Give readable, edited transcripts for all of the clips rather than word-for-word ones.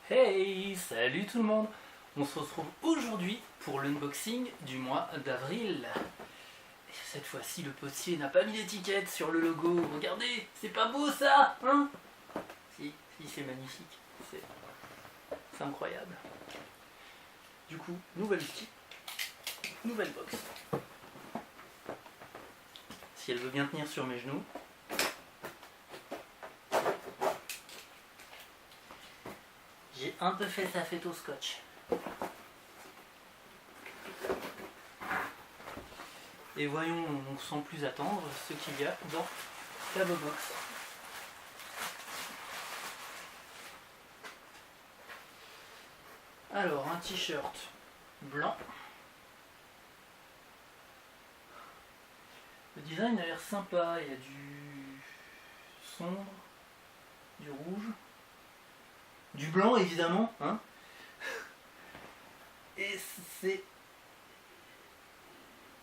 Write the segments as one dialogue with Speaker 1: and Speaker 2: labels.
Speaker 1: Hey, salut tout le monde. On se retrouve aujourd'hui pour l'unboxing du mois d'avril. Et cette fois-ci, le postier n'a pas mis d'étiquette sur le logo. Regardez, c'est pas beau ça, hein? Si, c'est magnifique. C'est incroyable. Du coup, nouvelle outil, nouvelle box. Si elle veut bien tenir sur mes genoux. J'ai un peu fait sa fête au scotch. Et voyons, sans plus attendre, ce qu'il y a dans la box. Alors, un t-shirt blanc. Le design a l'air sympa, il y a du sombre, du rouge, du blanc évidemment, hein. Et c'est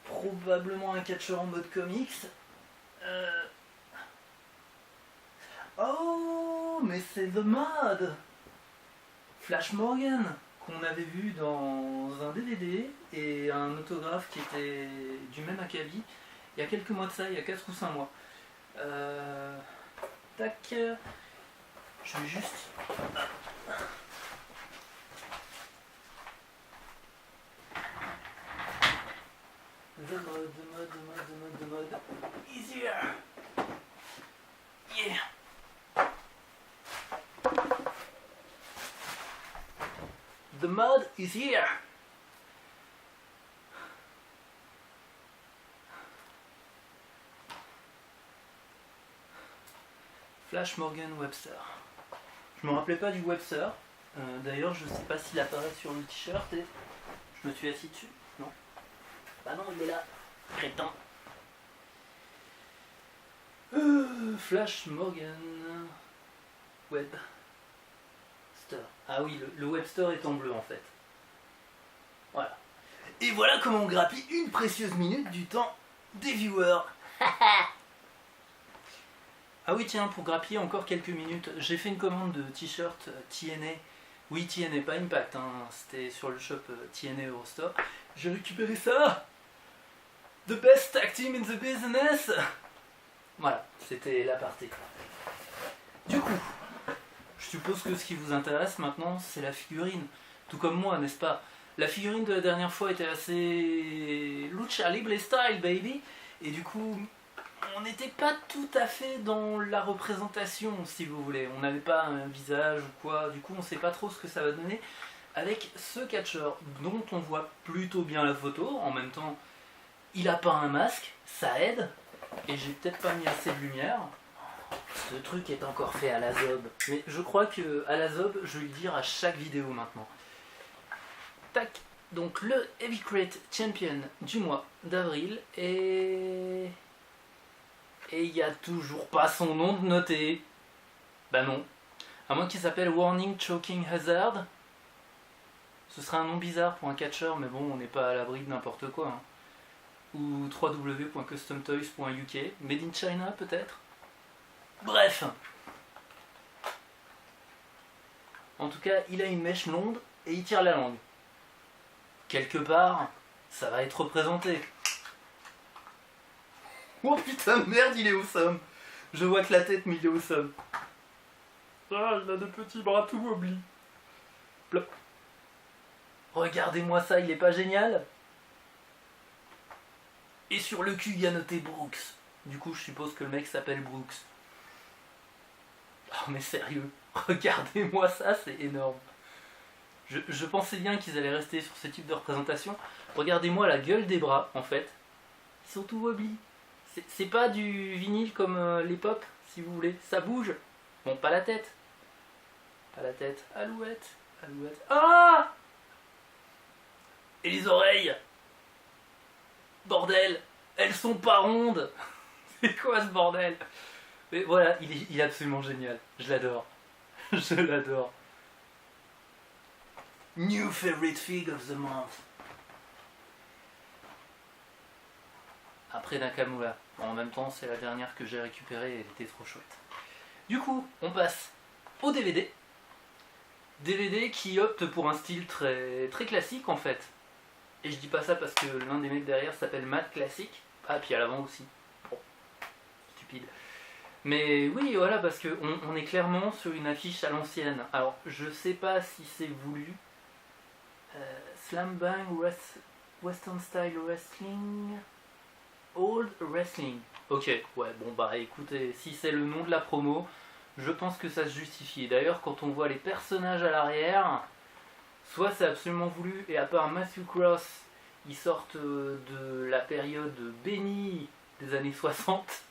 Speaker 1: probablement un catcheur en mode comics. Oh, mais c'est The Mod Flash Morgan qu'on avait vu dans un DVD et un autographe qui était du même acabit il y a quelques mois de ça, il y a 4 ou 5 mois. Tac. Je vais juste... The mode. Easier. Yeah. The mud is here. Flash Morgan Webster. Je me rappelais pas du Webster. D'ailleurs, je sais pas s'il apparaît sur le t-shirt et je me suis assis dessus. Non. Bah non, il est là. Crétin. Flash Morgan Webster. Ah oui, le Webster est en bleu en fait. Voilà. Et voilà comment on grappille une précieuse minute du temps des viewers. Ah oui tiens, pour grappiller encore quelques minutes, j'ai fait une commande de t-shirt TNA. Oui, TNA, pas Impact, hein. C'était sur le shop TNA Eurostore. J'ai récupéré ça. The best tag team in the business. Voilà, c'était l'aparté. Du coup, je suppose que ce qui vous intéresse maintenant, c'est la figurine. Tout comme moi, n'est-ce pas? La figurine de la dernière fois était assez lucha libre style, baby. Et du coup, on n'était pas tout à fait dans la représentation, si vous voulez. On n'avait pas un visage ou quoi. Du coup, on ne sait pas trop ce que ça va donner avec ce catcheur, dont on voit plutôt bien la photo. En même temps, il n'a pas un masque, ça aide. Et j'ai peut-être pas mis assez de lumière. Ce truc est encore fait à la zob. Mais je crois que à la zob, je vais le dire à chaque vidéo maintenant. Tac. Donc le Heavyweight Champion du mois d'avril. Et il n'y a toujours pas son nom de noté. Bah non. À moins qu'il s'appelle Warning Choking Hazard. Ce serait un nom bizarre pour un catcheur, mais bon, on n'est pas à l'abri de n'importe quoi. Hein. Ou www.customtoys.uk, Made in China peut-être. Bref. En tout cas, il a une mèche longue et il tire la langue. Quelque part, ça va être représenté. Oh putain, merde, il est awesome. Je vois que la tête, mais il est awesome. Ah, il a de petits bras tout wobbly. Plop. Regardez-moi ça, il est pas génial? Et sur le cul, il y a noté Brooks. Du coup, je suppose que le mec s'appelle Brooks. Oh, mais sérieux, regardez-moi ça, c'est énorme. Je pensais bien qu'ils allaient rester sur ce type de représentation. Regardez-moi la gueule des bras, en fait. Ils sont tout wobbly. C'est pas du vinyle comme les pop, si vous voulez. Ça bouge. Bon, pas la tête. Pas la tête. Alouette. Alouette. Ah! Et les oreilles! Bordel! Elles sont pas rondes! C'est quoi ce bordel? Mais voilà, il est absolument génial. Je l'adore. Je l'adore. New favorite fig of the month. Après Nakamura. Bon, en même temps, c'est la dernière que j'ai récupérée et elle était trop chouette. Du coup, on passe au DVD. DVD qui opte pour un style très, très classique en fait. Et je dis pas ça parce que l'un des mecs derrière s'appelle Matt Classic. Ah, puis à l'avant aussi. Bon, stupide. Mais oui, voilà, parce qu'on est clairement sur une affiche à l'ancienne. Alors, je sais pas si c'est voulu. Slam Bang Western Style Wrestling. Old Wrestling. Ok, ouais, bon bah écoutez, si c'est le nom de la promo, je pense que ça se justifie. D'ailleurs, quand on voit les personnages à l'arrière, soit c'est absolument voulu, et à part Matthew Cross, ils sortent de la période bénie des années 60.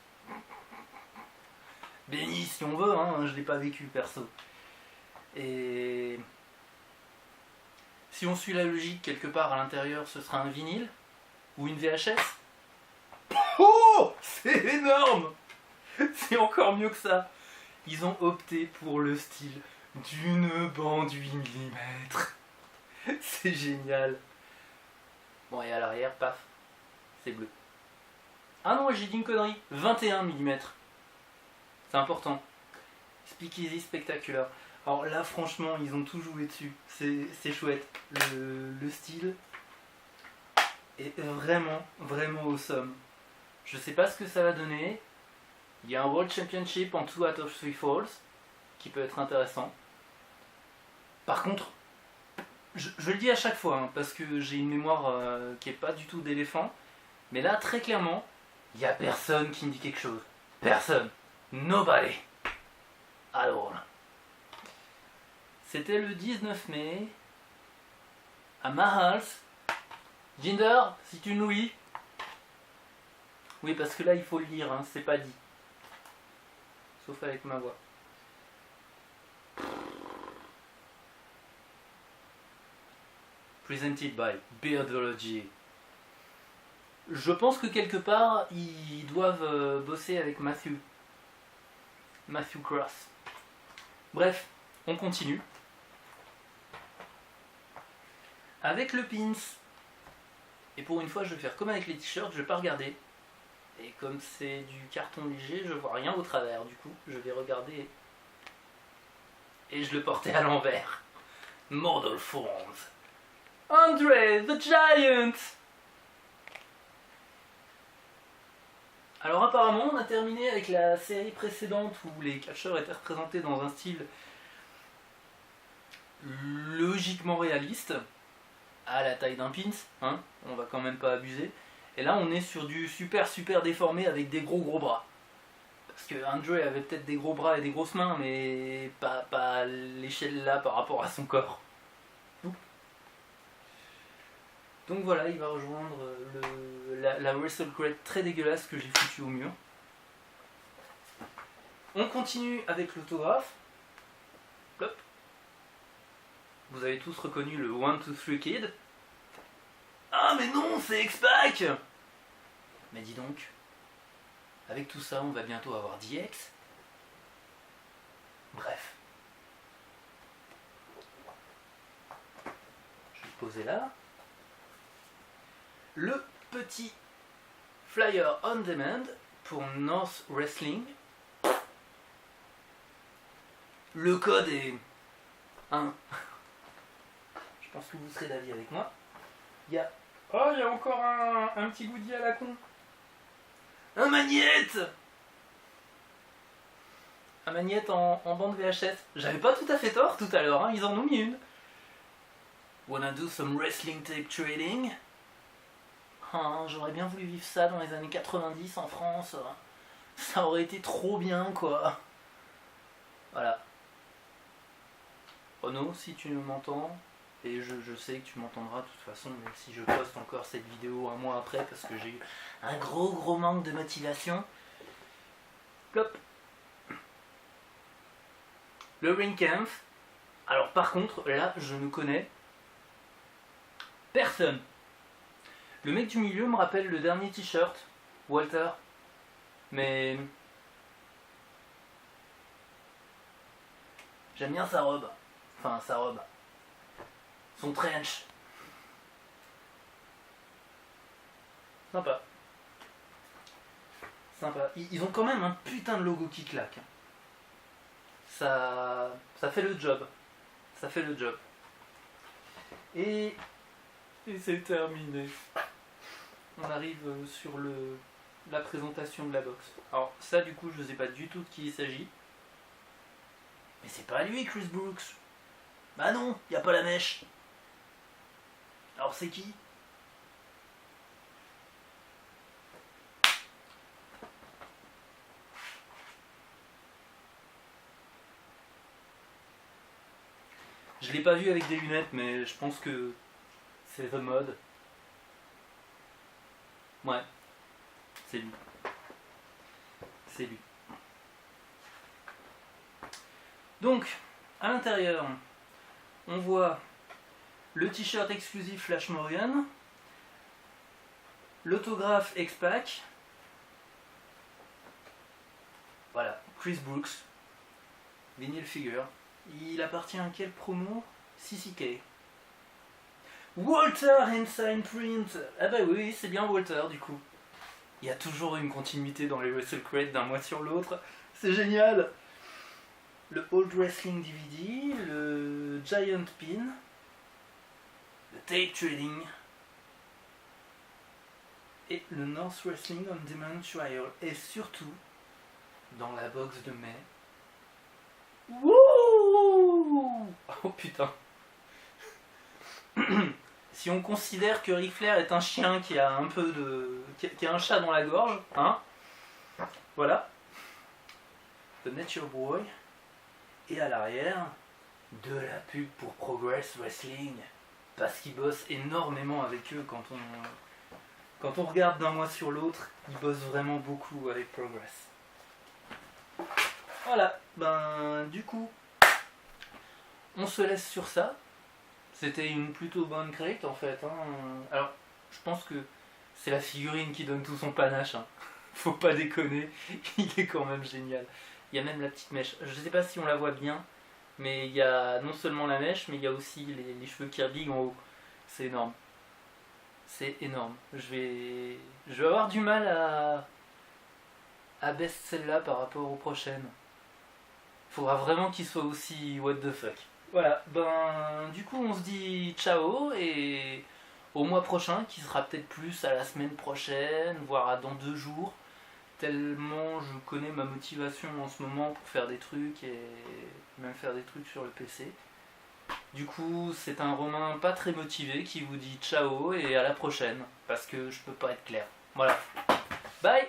Speaker 1: Béni si on veut, hein, je l'ai pas vécu perso. Et si on suit la logique, quelque part à l'intérieur, ce sera un vinyle ou une VHS. Oh, c'est énorme. C'est encore mieux que ça. Ils ont opté pour le style d'une bande 8 mm. C'est génial. Bon, et à l'arrière, paf, c'est bleu. Ah non, j'ai dit une connerie. 21 mm. C'est important. Speakeasy spectaculaire. Alors là, franchement, ils ont tout joué dessus. C'est chouette. Le style est vraiment, vraiment awesome. Je sais pas ce que ça va donner. Il y a un World Championship en 2 out of 3 falls qui peut être intéressant. Par contre, je le dis à chaque fois, hein, parce que j'ai une mémoire qui est pas du tout d'éléphant. Mais là, très clairement, il y a personne qui me dit quelque chose. Personne. Nobody. Alors, c'était le 19 mai à Mahals. Jinder, si tu nous lis. Oui, parce que là, il faut le lire, hein, c'est pas dit. Sauf avec ma voix. Presented by Beardology. Je pense que quelque part, ils doivent bosser avec Matthew Cross. Bref, on continue. Avec le pins. Et pour une fois, je vais faire comme avec les t-shirts, je vais pas regarder. Et comme c'est du carton léger, je vois rien au travers. Du coup, je vais regarder. Et je le portais à l'envers. Mortal Forms. Andre the Giant. Alors apparemment, on a terminé avec la série précédente où les catcheurs étaient représentés dans un style logiquement réaliste, à la taille d'un pins, hein, on va quand même pas abuser. Et là, on est sur du super déformé avec des gros bras. Parce que Andre avait peut-être des gros bras et des grosses mains, mais pas à l'échelle là par rapport à son corps. Donc voilà, il va rejoindre la Wrestle Crate très dégueulasse que j'ai foutue au mur. On continue avec l'autographe. Hop. Vous avez tous reconnu le 1, 2, 3 Kid. Ah mais non, c'est X-Pac. Mais dis donc, avec tout ça, on va bientôt avoir DX. Bref. Je vais le poser là. Le petit flyer on demand pour North Wrestling. Le code est 1. Je pense que vous serez d'avis avec moi. Il y a encore un petit goodie à la con. Un magnète. Un magnète en bande VHS. J'avais pas tout à fait tort tout à l'heure, hein, ils en ont mis une. Wanna do some wrestling tape trading? Ah, j'aurais bien voulu vivre ça dans les années 90 en France. Ça aurait été trop bien, quoi. Voilà. Renaud, si tu m'entends, et je sais que tu m'entendras de toute façon, même si je poste encore cette vidéo un mois après parce que j'ai eu un gros manque de motivation. Plop. Le Ringkampf. Alors par contre, là, je ne connais personne. Le mec du milieu me rappelle le dernier t-shirt, Walter. Mais j'aime bien sa robe. Enfin, sa robe. Son trench. Sympa. Sympa. Ils ont quand même un putain de logo qui claque. Ça fait le job. ça fait le job. Et c'est terminé. On arrive sur la présentation de la box. Alors ça du coup je sais pas du tout de qui il s'agit. Mais c'est pas lui Chris Brooks. Bah non, y a pas la mèche. Alors c'est qui? Je l'ai pas vu avec des lunettes, mais je pense que c'est the mode. Ouais, c'est lui. C'est lui. Donc, à l'intérieur, on voit le t-shirt exclusif Flash Morgan, l'autographe X-Pac, voilà, Chris Brooks, vinyl figure. Il appartient à quelle promo? CCK. Walter Ensign Print. Ah bah oui, c'est bien Walter du coup. Il y a toujours une continuité dans les Wrestle Crate d'un mois sur l'autre. C'est génial. Le Old Wrestling DVD, le Giant Pin, le Tape Trading et le North Wrestling on Demand Trial. Et surtout, dans la box de mai. Wouh! Oh putain. Si on considère que Ric Flair est un chien qui a un peu de... qui a un chat dans la gorge, hein? Voilà. The Nature Boy. Et à l'arrière, de la pub pour Progress Wrestling. Parce qu'ils bossent énormément avec eux quand on regarde d'un mois sur l'autre, ils bossent vraiment beaucoup avec Progress. Voilà, ben du coup, on se laisse sur ça. C'était une plutôt bonne crate en fait. Hein. Alors, je pense que c'est la figurine qui donne tout son panache. Hein. Faut pas déconner, il est quand même génial. Il y a même la petite mèche. Je sais pas si on la voit bien, mais il y a non seulement la mèche, mais il y a aussi les cheveux Kirby en haut. C'est énorme. C'est énorme. Je vais avoir du mal à baisser celle-là par rapport aux prochaines. Faudra vraiment qu'il soit aussi what the fuck. Voilà, ben du coup on se dit ciao et au mois prochain, qui sera peut-être plus à la semaine prochaine, voire dans 2 jours. Tellement je connais ma motivation en ce moment pour faire des trucs et même faire des trucs sur le PC. Du coup, c'est un Romain pas très motivé qui vous dit ciao et à la prochaine, parce que je peux pas être clair. Voilà. Bye!